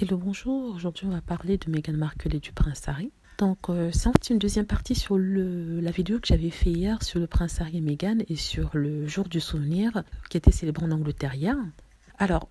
Hello, bonjour. Aujourd'hui, on va parler de Meghan Markle et du prince Harry. Donc, c'est en fait une deuxième partie sur la vidéo que j'avais fait hier sur le prince Harry et Meghan et sur le jour du souvenir qui a été célébré en Angleterre hier. Alors,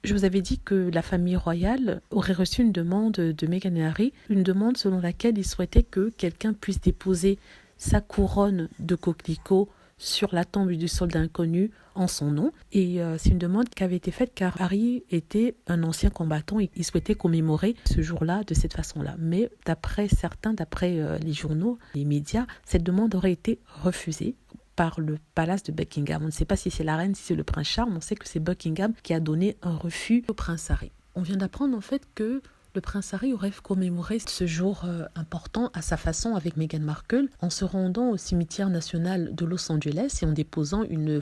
je vous avais dit que la famille royale aurait reçu une demande de Meghan et Harry, une demande selon laquelle ils souhaitaient que quelqu'un puisse déposer sa couronne de coquelicot sur la tombe du soldat inconnu en son nom. Et c'est une demande qui avait été faite car Harry était un ancien combattant et il souhaitait commémorer ce jour-là de cette façon-là. Mais d'après certains, d'après les journaux, les médias, cette demande aurait été refusée par le palace de Buckingham. On ne sait pas si c'est la reine, si c'est le prince Charles, on sait que c'est Buckingham qui a donné un refus au prince Harry. On vient d'apprendre en fait que le prince Harry aurait commémoré ce jour important à sa façon avec Meghan Markle en se rendant au cimetière national de Los Angeles et en déposant une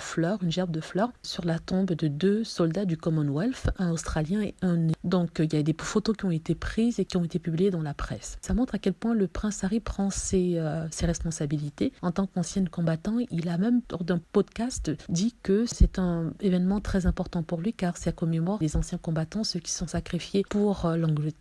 gerbe de fleurs sur la tombe de 2 soldats du Commonwealth, un Australien et un... Donc il y a des photos qui ont été prises et qui ont été publiées dans la presse. Ça montre à quel point le prince Harry prend ses responsabilités. En tant qu'ancien combattant, il a même, lors d'un podcast, dit que c'est un événement très important pour lui car ça commémore les anciens combattants, ceux qui sont sacrifiés pour l'Angleterre,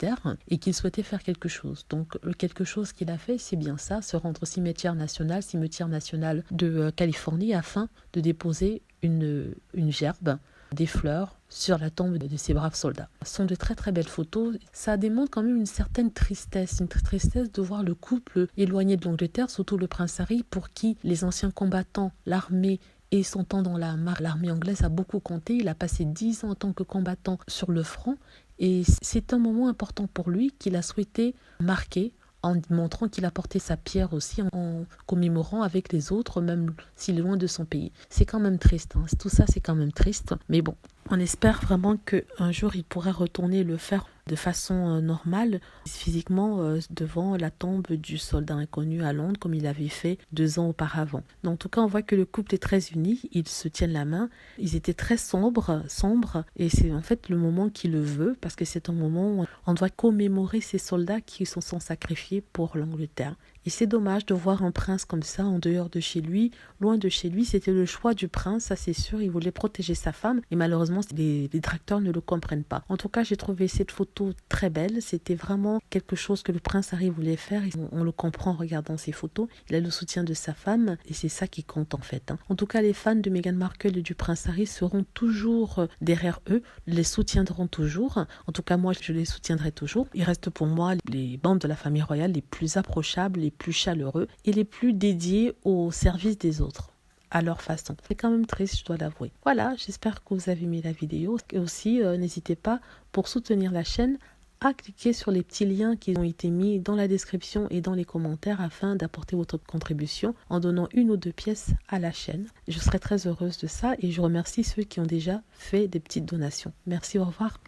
et qu'il souhaitait faire quelque chose. Donc, quelque chose qu'il a fait, c'est bien ça, se rendre au cimetière national de Californie, afin de déposer une gerbe, des fleurs, sur la tombe de ces braves soldats. Ce sont de très très belles photos. Ça démontre quand même une certaine tristesse, de voir le couple éloigné de l'Angleterre, surtout le prince Harry, pour qui les anciens combattants, l'armée et son temps dans l'armée anglaise a beaucoup compté. Il a passé 10 ans en tant que combattant sur le front et c'est un moment important pour lui qu'il a souhaité marquer en montrant qu'il a porté sa pierre aussi, en commémorant avec les autres, même s'il est loin de son pays. C'est quand même triste, hein. Tout ça c'est quand même triste, mais bon, on espère vraiment qu'un jour il pourra retourner le faire de façon normale, physiquement devant la tombe du soldat inconnu à Londres, comme il avait fait 2 ans auparavant. Donc, en tout cas, on voit que le couple est très uni, ils se tiennent la main, ils étaient très sombres, et c'est en fait le moment qui le veut, parce que c'est un moment où on doit commémorer ces soldats qui se sont sacrifiés pour l'Angleterre. Et c'est dommage de voir un prince comme ça, en dehors de chez lui, loin de chez lui. C'était le choix du prince, ça c'est sûr. Il voulait protéger sa femme. Et malheureusement, les détracteurs ne le comprennent pas. En tout cas, j'ai trouvé cette photo très belle. C'était vraiment quelque chose que le prince Harry voulait faire. Et on le comprend en regardant ces photos. Il a le soutien de sa femme. Et c'est ça qui compte en fait. En tout cas, les fans de Meghan Markle et du prince Harry seront toujours derrière eux. Les soutiendront toujours. En tout cas, moi, je les soutiendrai toujours. Il reste pour moi les membres de la famille royale les plus approchables, les plus chaleureux et les plus dédiés au service des autres à leur façon. C'est quand même triste, je dois l'avouer. Voilà, j'espère que vous avez aimé la vidéo. Et aussi, n'hésitez pas, pour soutenir la chaîne, à cliquer sur les petits liens qui ont été mis dans la description et dans les commentaires afin d'apporter votre contribution en donnant 1 ou 2 pièces à la chaîne. Je serai très heureuse de ça et je remercie ceux qui ont déjà fait des petites donations. Merci, au revoir.